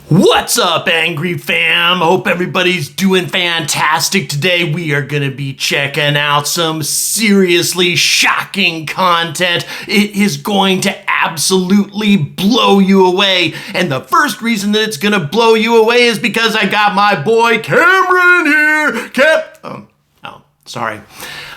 What's up, Angry Fam? Hope everybody's doing fantastic. Today we are going to be checking out some seriously shocking content. It is going to absolutely blow you away. And the first reason that it's going to blow you away is because I got my boy Cameron here. Sorry.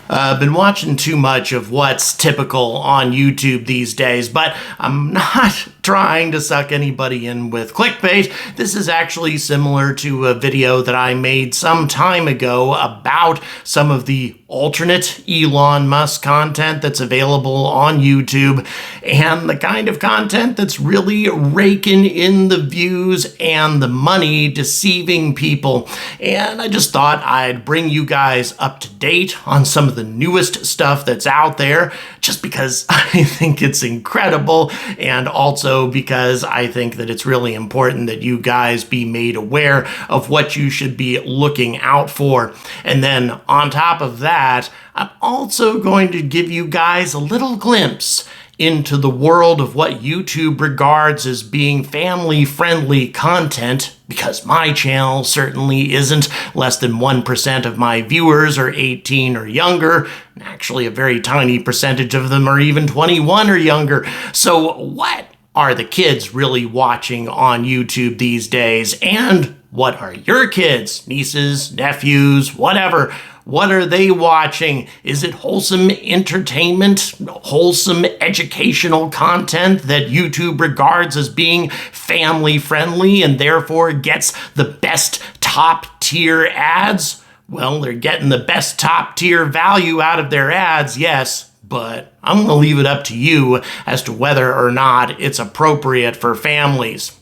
I've been watching too much of what's typical on YouTube these days, but I'm not trying to suck anybody in with clickbait. This is actually similar to a video that I made some time ago about some of the alternate Elon Musk content that's available on YouTube and the kind of content that's really raking in the views and the money, deceiving people. And I just thought I'd bring you guys up to date on some of the newest stuff that's out there, just because I think it's incredible, and also because I think that it's really important that you guys be made aware of what you should be looking out for. And then on top of that, I'm also going to give you guys a little glimpse into the world of what YouTube regards as being family-friendly content, because my channel certainly isn't. Less than 1% of my viewers are 18 or younger. Actually, a very tiny percentage of them are even 21 or younger. So what are the kids really watching on YouTube these days? And what are your kids, nieces, nephews, whatever? What are they watching? Is it wholesome entertainment, wholesome educational content that YouTube regards as being family friendly and therefore gets the best top tier ads? Well, they're getting the best top tier value out of their ads, yes, but I'm going to leave it up to you as to whether or not it's appropriate for families.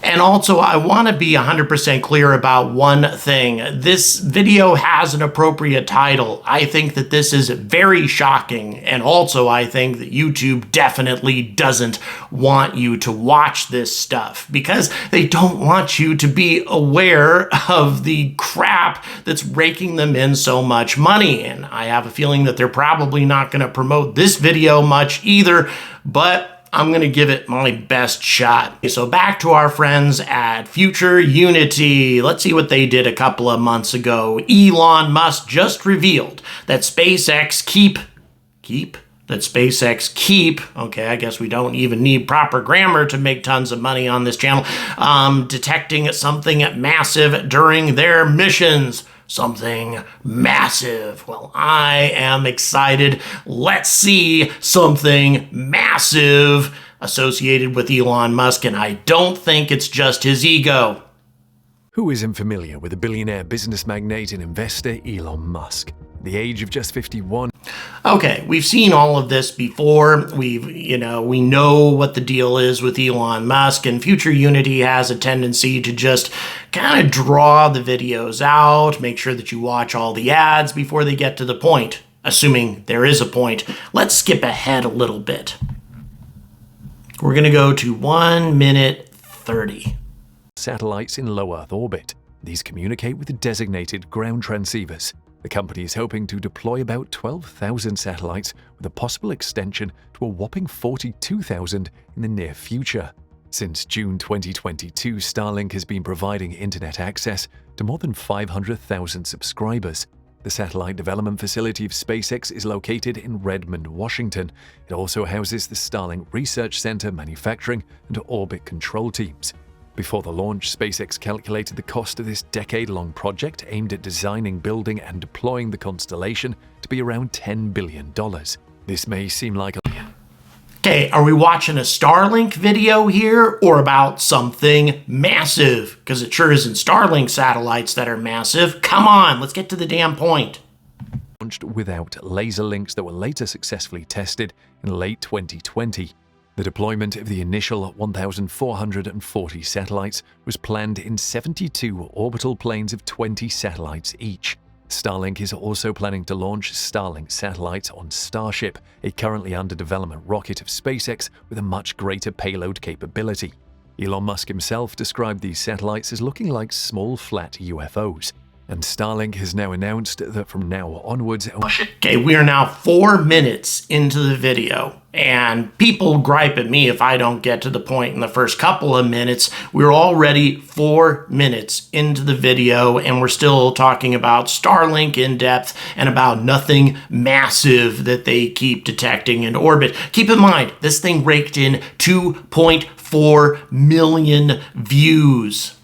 And also, I want to be 100% clear about one thing. This video has an appropriate title. I think that this is very shocking, and also I think that YouTube definitely doesn't want you to watch this stuff because they don't want you to be aware of the crap that's raking them in so much money. And I have a feeling that they're probably not going to promote this video much either, but I'm going to give it my best shot. So back to our friends at Future Unity. Let's see what they did a couple of months ago. Elon Musk just revealed that SpaceX okay, I guess we don't even need proper grammar to make tons of money on this channel, detecting something massive during their missions. Something massive. Well, I am excited. Let's see something massive associated with Elon Musk, and I don't think it's just his ego. Who isn't familiar with the billionaire business magnate and investor Elon Musk? At the age of just 51. Okay, we've seen all of this before. We know what the deal is with Elon Musk, and Future Unity has a tendency to just kind of draw the videos out, make sure that you watch all the ads before they get to the point, assuming there is a point. Let's skip ahead a little bit. We're going to go to 1 minute 30. Satellites in low Earth orbit. These communicate with the designated ground transceivers. The company is hoping to deploy about 12,000 satellites with a possible extension to a whopping 42,000 in the near future. Since June 2022, Starlink has been providing internet access to more than 500,000 subscribers. The satellite development facility of SpaceX is located in Redmond, Washington. It also houses the Starlink Research Center, manufacturing, and orbit control teams. Before the launch, SpaceX calculated the cost of this decade-long project aimed at designing, building, and deploying the constellation to be around $10 billion. This may seem like a Okay, are we watching a Starlink video here or about something massive? Because it sure isn't Starlink satellites that are massive. Come on, let's get to the damn point. Launched without laser links that were later successfully tested in late 2020. The deployment of the initial 1,440 satellites was planned in 72 orbital planes of 20 satellites each. Starlink is also planning to launch Starlink satellites on Starship, a currently under development rocket of SpaceX with a much greater payload capability. Elon Musk himself described these satellites as looking like small flat UFOs. And Starlink has now announced that from now onwards... Okay, we are now 4 minutes into the video, and people gripe at me if I don't get to the point in the first couple of minutes. We're already 4 minutes into the video, and we're still talking about Starlink in depth and about nothing massive that they keep detecting in orbit. Keep in mind, this thing raked in 2.4 million views.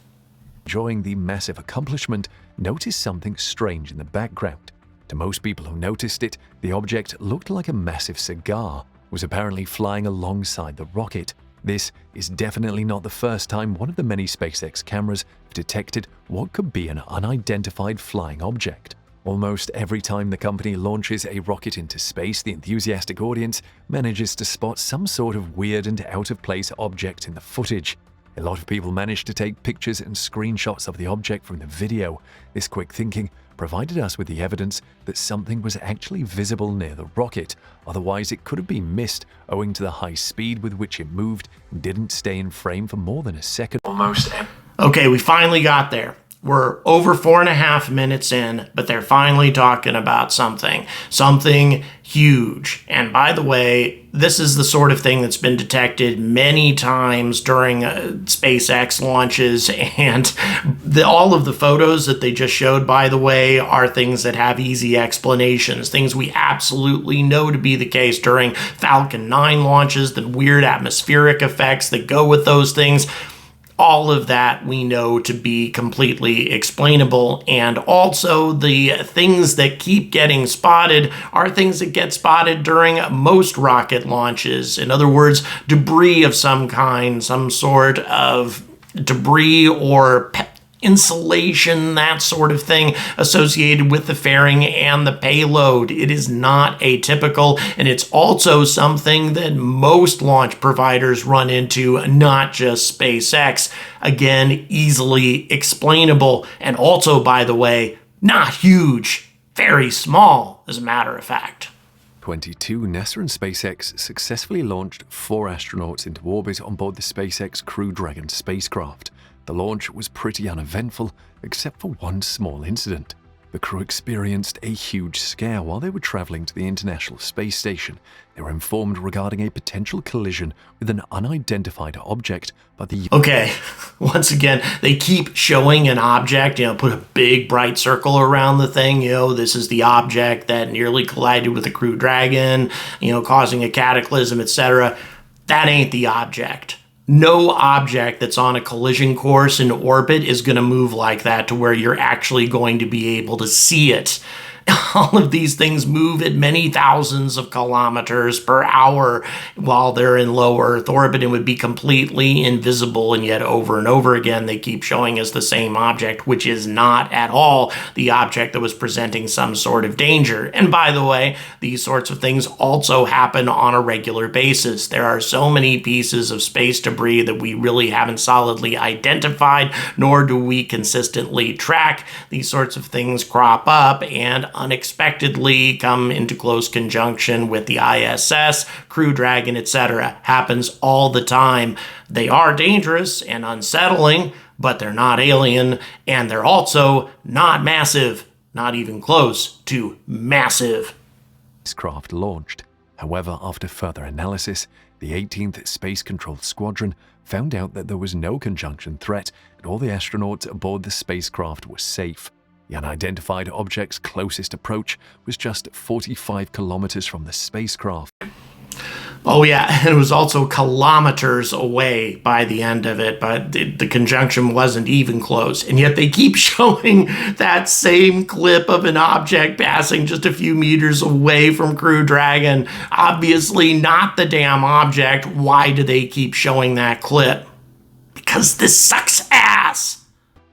Enjoying the massive accomplishment, noticed something strange in the background. To most people who noticed it, the object looked like a massive cigar, was apparently flying alongside the rocket. This is definitely not the first time one of the many SpaceX cameras have detected what could be an unidentified flying object. Almost every time the company launches a rocket into space, the enthusiastic audience manages to spot some sort of weird and out-of-place object in the footage. A lot of people managed to take pictures and screenshots of the object from the video. This quick thinking provided us with the evidence that something was actually visible near the rocket, otherwise it could have been missed owing to the high speed with which it moved and didn't stay in frame for more than a second. Okay, we finally got there. We're over 4.5 minutes in, but they're finally talking about something huge. And by the way, this is the sort of thing that's been detected many times during SpaceX launches, and all of the photos that they just showed, by the way, are things that have easy explanations, things we absolutely know to be the case during Falcon 9 launches, the weird atmospheric effects that go with those things. All of that we know to be completely explainable, and also the things that keep getting spotted are things that get spotted during most rocket launches. In other words, debris of some kind, some sort of debris or insulation, that sort of thing associated with the fairing and the payload. It is not atypical, and it's also something that most launch providers run into, not just SpaceX. Again, easily explainable, and also, by the way, not huge, very small, as a matter of fact. 22, NASA and SpaceX successfully launched 4 astronauts into orbit on board the SpaceX Crew Dragon spacecraft. The launch was pretty uneventful, except for one small incident. The crew experienced a huge scare while they were traveling to the International Space Station. They were informed regarding a potential collision with an unidentified object by the... Okay, once again, they keep showing an object, put a big bright circle around the thing, this is the object that nearly collided with the Crew Dragon, causing a cataclysm, etc. That ain't the object. No object that's on a collision course in orbit is going to move like that to where you're actually going to be able to see it. All of these things move at many thousands of kilometers per hour while they're in low Earth orbit and would be completely invisible, and yet over and over again they keep showing us the same object, which is not at all the object that was presenting some sort of danger. And by the way, these sorts of things also happen on a regular basis. There are so many pieces of space debris that we really haven't solidly identified, nor do we consistently track. These sorts of things crop up and unexpectedly come into close conjunction with the ISS, Crew Dragon, etc. Happens all the time. They are dangerous and unsettling, but they're not alien, and they're also not massive, not even close to massive. Spacecraft launched. However, after further analysis, the 18th Space Control Squadron found out that there was no conjunction threat and all the astronauts aboard the spacecraft were safe. The unidentified object's closest approach was just 45 kilometers from the spacecraft. Oh, yeah, and it was also kilometers away by the end of it, but the conjunction wasn't even close. And yet they keep showing that same clip of an object passing just a few meters away from Crew Dragon. Obviously not the damn object. Why do they keep showing that clip? Because this sucks ass!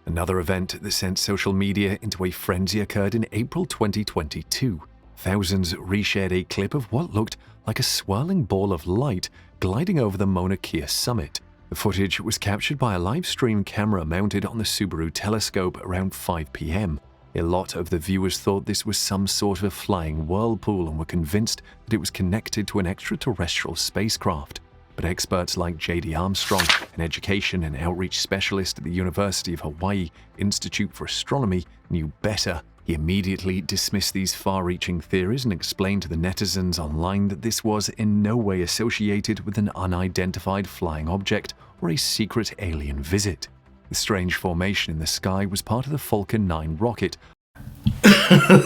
Another event that sent social media into a frenzy occurred in April 2022. Thousands reshared a clip of what looked like a swirling ball of light gliding over the Mauna Kea summit. The footage was captured by a live stream camera mounted on the Subaru telescope around 5 p.m. A lot of the viewers thought this was some sort of a flying whirlpool and were convinced that it was connected to an extraterrestrial spacecraft. But experts like J.D. Armstrong, an education and outreach specialist at the University of Hawaii Institute for Astronomy, knew better. He immediately dismissed these far-reaching theories and explained to the netizens online that this was in no way associated with an unidentified flying object or a secret alien visit. The strange formation in the sky was part of the Falcon 9 rocket.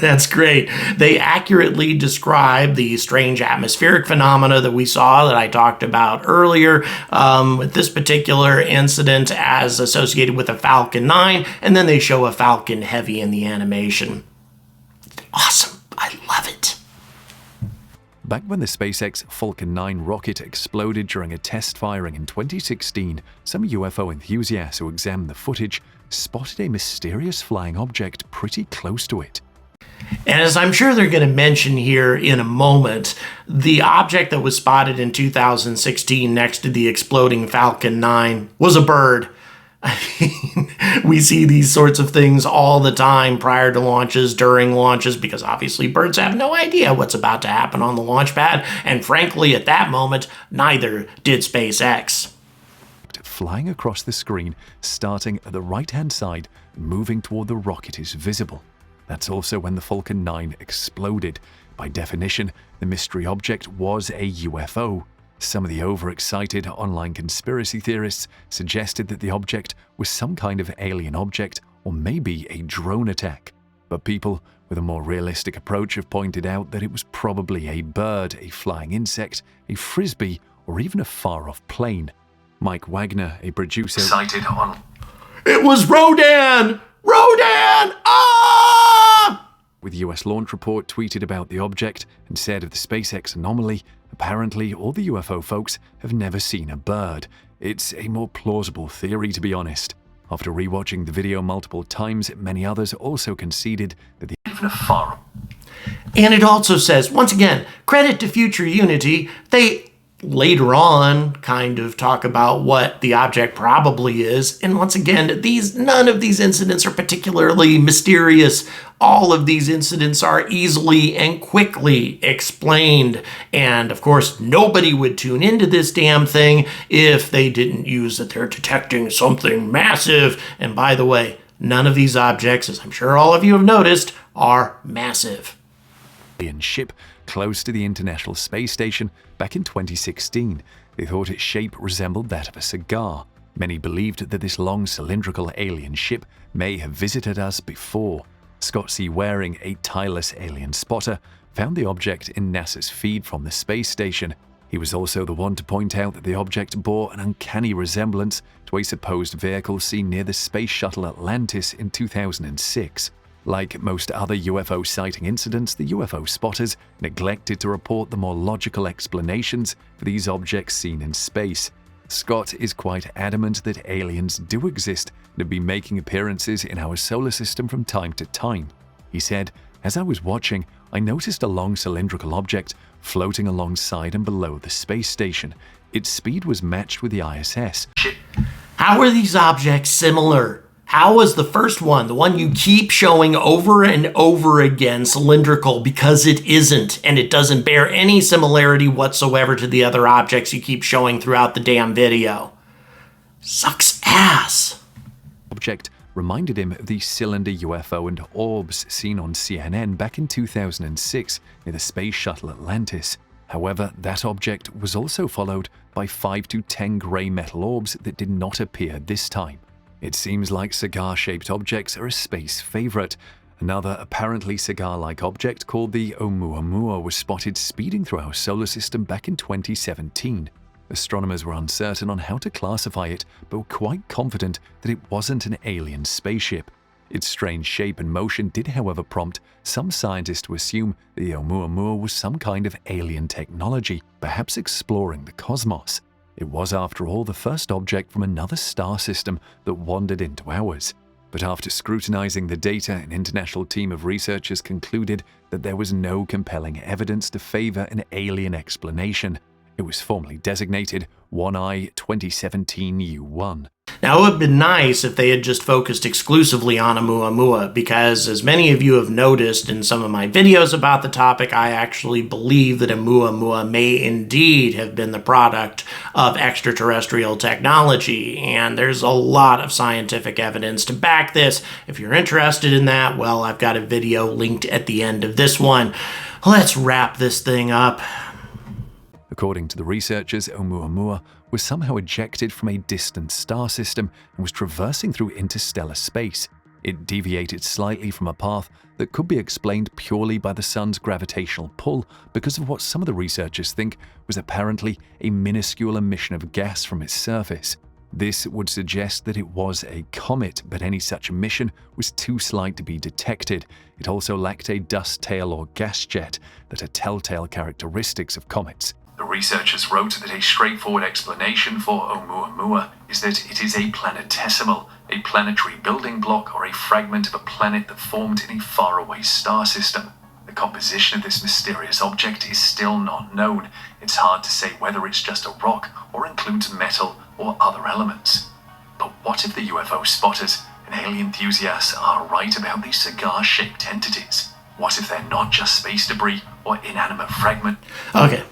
That's great. They accurately describe the strange atmospheric phenomena that we saw that I talked about earlier with this particular incident as associated with a Falcon 9, and then they show a Falcon Heavy in the animation. Awesome. I love it. Back when the SpaceX Falcon 9 rocket exploded during a test firing in 2016, some UFO enthusiasts who examined the footage spotted a mysterious flying object pretty close to it. And as I'm sure they're going to mention here in a moment, the object that was spotted in 2016 next to the exploding Falcon 9 was a bird. I mean, we see these sorts of things all the time prior to launches, during launches, because obviously birds have no idea what's about to happen on the launch pad. And frankly, at that moment, neither did SpaceX. Flying across the screen, starting at the right-hand side and moving toward the rocket is visible. That's also when the Falcon 9 exploded. By definition, the mystery object was a UFO. Some of the overexcited online conspiracy theorists suggested that the object was some kind of alien object or maybe a drone attack. But people with a more realistic approach have pointed out that it was probably a bird, a flying insect, a frisbee, or even a far-off plane. Mike Wagner, a producer, cited on It was Rodan! Rodan! Ah! With US Launch Report tweeted about the object and said of the SpaceX anomaly, apparently all the UFO folks have never seen a bird. It's a more plausible theory, to be honest. After rewatching the video multiple times, many others also conceded that the even a far. And it also says, once again, credit to Future Unity, they later on kind of talk about what the object probably is. And once again, none of these incidents are particularly mysterious. All of these incidents are easily and quickly explained. And of course, nobody would tune into this damn thing if they didn't use that they're detecting something massive. And by the way, none of these objects, as I'm sure all of you have noticed, are massive. Alien ship close to the International Space Station back in 2016. They thought its shape resembled that of a cigar. Many believed that this long cylindrical alien ship may have visited us before. Scott C. Waring, a tireless alien spotter, found the object in NASA's feed from the space station. He was also the one to point out that the object bore an uncanny resemblance to a supposed vehicle seen near the space shuttle Atlantis in 2006. Like most other UFO sighting incidents, the UFO spotters neglected to report the more logical explanations for these objects seen in space. Scott is quite adamant that aliens do exist and have been making appearances in our solar system from time to time. He said, "As I was watching, I noticed a long cylindrical object floating alongside and below the space station. Its speed was matched with the ISS." How are these objects similar? How was the first one, the one you keep showing over and over again, cylindrical? Because it isn't, and it doesn't bear any similarity whatsoever to the other objects you keep showing throughout the damn video. Sucks ass. Object reminded him of the cylinder UFO and orbs seen on CNN back in 2006 near the space shuttle Atlantis. However, that object was also followed by 5 to 10 grey metal orbs that did not appear this time. It seems like cigar-shaped objects are a space favorite. Another apparently cigar-like object called the Oumuamua was spotted speeding through our solar system back in 2017. Astronomers were uncertain on how to classify it, but were quite confident that it wasn't an alien spaceship. Its strange shape and motion did, however, prompt some scientists to assume the Oumuamua was some kind of alien technology, perhaps exploring the cosmos. It was, after all, the first object from another star system that wandered into ours. But after scrutinizing the data, an international team of researchers concluded that there was no compelling evidence to favor an alien explanation. It was formally designated 1I 2017-U1. Now, it would have been nice if they had just focused exclusively on Oumuamua, because as many of you have noticed in some of my videos about the topic, I actually believe that Oumuamua may indeed have been the product of extraterrestrial technology, and there's a lot of scientific evidence to back this. If you're interested in that, well, I've got a video linked at the end of this one. Let's wrap this thing up. According to the researchers, Oumuamua was somehow ejected from a distant star system and was traversing through interstellar space. It deviated slightly from a path that could be explained purely by the sun's gravitational pull because of what some of the researchers think was apparently a minuscule emission of gas from its surface. This would suggest that it was a comet, but any such emission was too slight to be detected. It also lacked a dust tail or gas jet that are telltale characteristics of comets. The researchers wrote that a straightforward explanation for Oumuamua is that it is a planetesimal, a planetary building block or a fragment of a planet that formed in a faraway star system. The composition of this mysterious object is still not known. It's hard to say whether it's just a rock or includes metal or other elements. But what if the UFO spotters and alien enthusiasts are right about these cigar-shaped entities? What if they're not just space debris or inanimate fragment? Okay.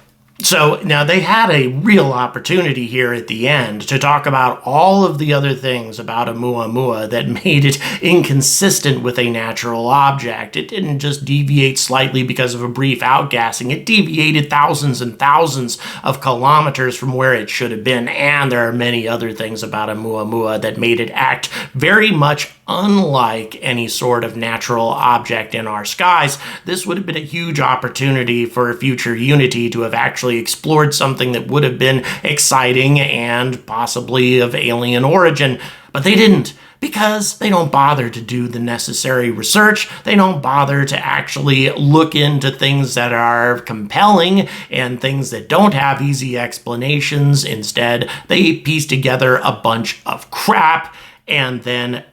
So now they had a real opportunity here at the end to talk about all of the other things about Oumuamua that made it inconsistent with a natural object. It didn't just deviate slightly because of a brief outgassing. It deviated thousands and thousands of kilometers from where it should have been. And there are many other things about Oumuamua that made it act very much unlike any sort of natural object in our skies. This would have been a huge opportunity for future Unity to have actually explored something that would have been exciting and possibly of alien origin, but they didn't, because they don't bother to do the necessary research. They don't bother to actually look into things that are compelling and things that don't have easy explanations. Instead, they piece together a bunch of crap and then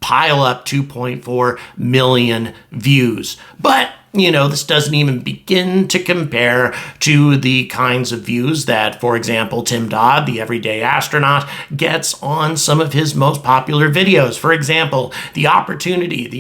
pile up 2.4 million views. But this doesn't even begin to compare to the kinds of views that, for example, Tim Dodd, the everyday astronaut, gets on some of his most popular videos. For example, the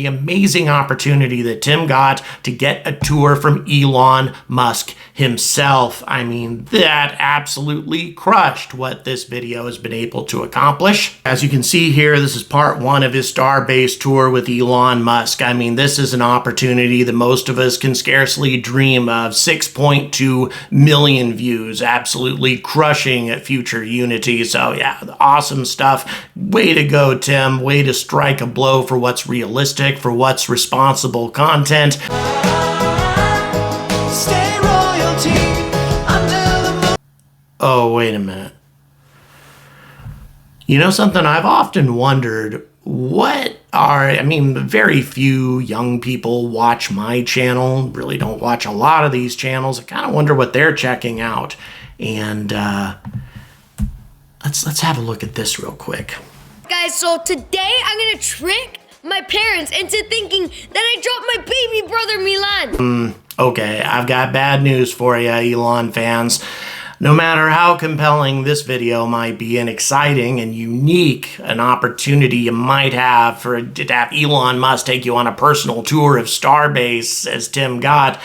amazing opportunity that Tim got to get a tour from Elon Musk himself. I mean, that absolutely crushed what this video has been able to accomplish. As you can see here, this is part one of his star-based tour with Elon Musk. I mean, this is an opportunity that most of us can scarcely dream of. 6.2 million views, absolutely crushing at future Unity. So yeah, awesome stuff. Way to go, Tim. Way to strike a blow for what's realistic, for what's responsible content. Stay royalty under the Oh, wait a minute. Something I've often wondered, very few young people watch my channel, really don't watch a lot of these channels. I kind of wonder what they're checking out. And let's have a look at this real quick. Guys, so today I'm gonna trick my parents into thinking that I dropped my baby brother Milan. Okay, I've got bad news for you, Elon fans. No matter how compelling this video might be and exciting and unique an opportunity you might have to have Elon Musk take you on a personal tour of Starbase as Tim got,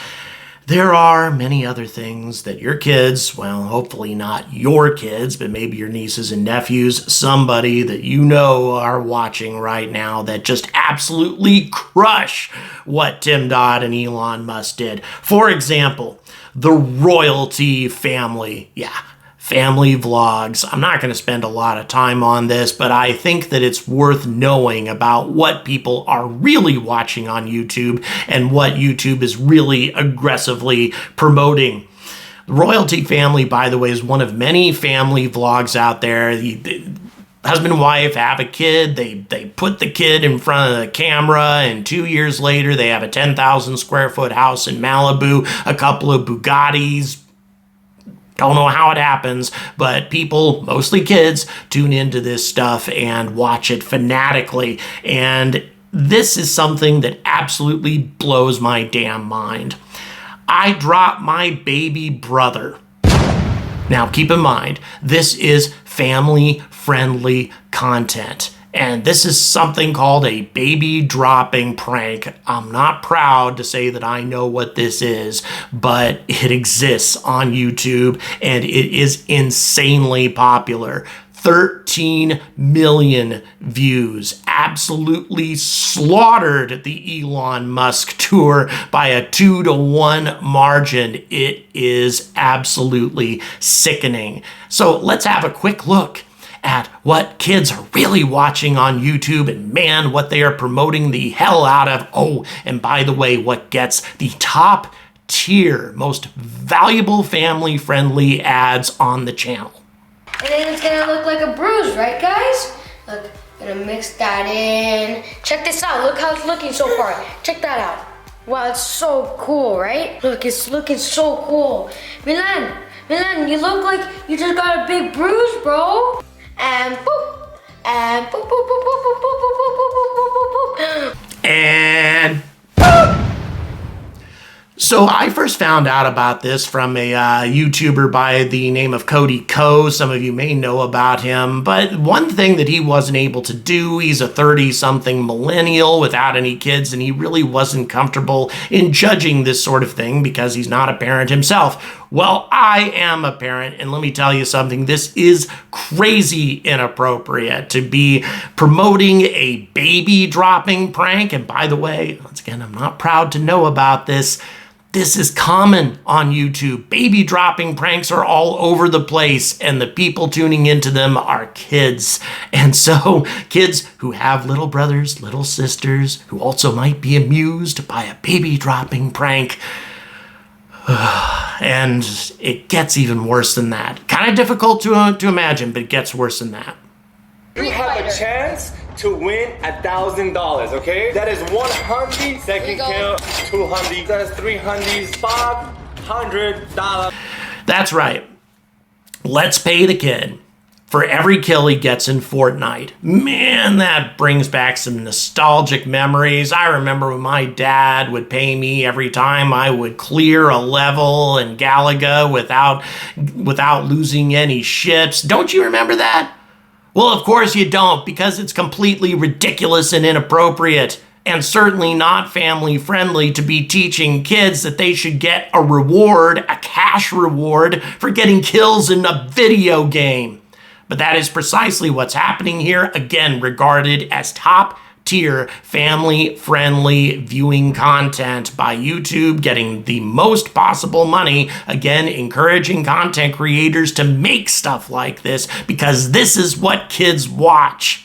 there are many other things that your kids, well, hopefully not your kids, but maybe your nieces and nephews, somebody that are watching right now that just absolutely crush what Tim Dodd and Elon Musk did. For example, the royalty family. Yeah, family vlogs. I'm not going to spend a lot of time on this, but I think that it's worth knowing about what people are really watching on YouTube and what YouTube is really aggressively promoting. The Royalty Family, by the way, is one of many family vlogs out there. The husband and wife have a kid. They put the kid in front of the camera, and 2 years later, they have a 10,000 square foot house in Malibu, a couple of Bugattis. Don't know how it happens, but people, mostly kids, tune into this stuff and watch it fanatically. And this is something that absolutely blows my damn mind. I dropped my baby brother. Now, keep in mind, this is family-friendly content. And this is something called a baby dropping prank. I'm not proud to say that I know what this is, but it exists on YouTube and it is insanely popular. 13 million views. Absolutely slaughtered the Elon Musk tour by a 2-to-1 margin. It is absolutely sickening. So let's have a quick look at what kids are really watching on YouTube and, man, what they are promoting the hell out of. Oh, and by the way, what gets the top tier, most valuable family-friendly ads on the channel. And then it's gonna look like a bruise, right guys? Look, gonna mix that in. Check this out, look how it's looking so far. Check that out. Wow, it's so cool, right? Look, it's looking so cool. Milan, you look like you just got a big bruise, bro. And boop, and boop, boop, boop, boop, boop, boop, boop, boop, boop, boop, boop. And boop. So I first found out about this from a YouTuber by the name of Cody Ko. Some of you may know about him, but one thing that he wasn't able to do, he's a 30-something millennial without any kids, and he really wasn't comfortable in judging this sort of thing because he's not a parent himself. Well, I am a parent, and let me tell you something, this is crazy inappropriate to be promoting a baby dropping prank. And by the way, once again, I'm not proud to know about this. This is common on YouTube. Baby dropping pranks are all over the place, and the people tuning into them are kids. And so kids who have little brothers, little sisters, who also might be amused by a baby dropping prank. And it gets even worse than that. Kind of difficult to imagine, but it gets worse than that. You have a chance to win $1,000, okay? That is 100, second kill, 200, that's 300, $500. That's right. Let's pay the kid for every kill he gets in Fortnite. Man, that brings back some nostalgic memories. I remember when my dad would pay me every time I would clear a level in Galaga without losing any ships. Don't you remember that? Well, of course you don't, because it's completely ridiculous and inappropriate, and certainly not family friendly to be teaching kids that they should get a reward, a cash reward, for getting kills in a video game. But that is precisely what's happening here, again, regarded as top tier family-friendly viewing content by YouTube, getting the most possible money, again, encouraging content creators to make stuff like this because this is what kids watch.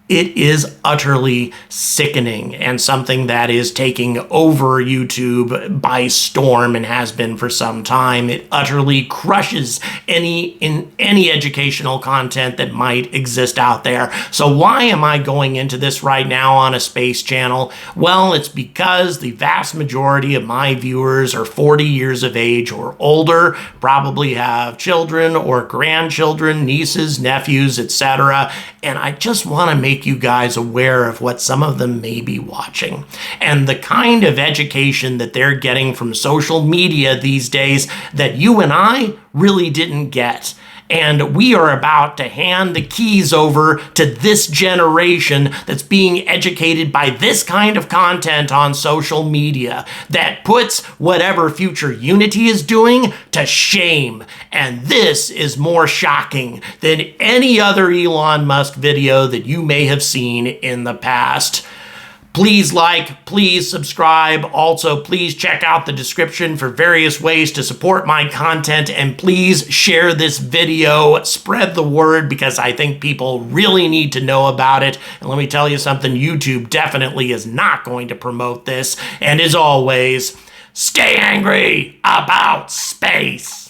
It is utterly sickening and something that is taking over YouTube by storm and has been for some time. It utterly crushes any educational content that might exist out there. So why am I going into this right now on a space channel? Well, it's because the vast majority of my viewers are 40 years of age or older, probably have children or grandchildren, nieces, nephews, etc. And I just want to make you guys aware of what some of them may be watching and the kind of education that they're getting from social media these days that you and I really didn't get. And we are about to hand the keys over to this generation that's being educated by this kind of content on social media that puts whatever future Unity is doing to shame. And this is more shocking than any other Elon Musk video that you may have seen in the past. Please like, please subscribe. Also, please check out the description for various ways to support my content, and please share this video. Spread the word because I think people really need to know about it. And let me tell you something, YouTube definitely is not going to promote this. And as always, stay angry about space.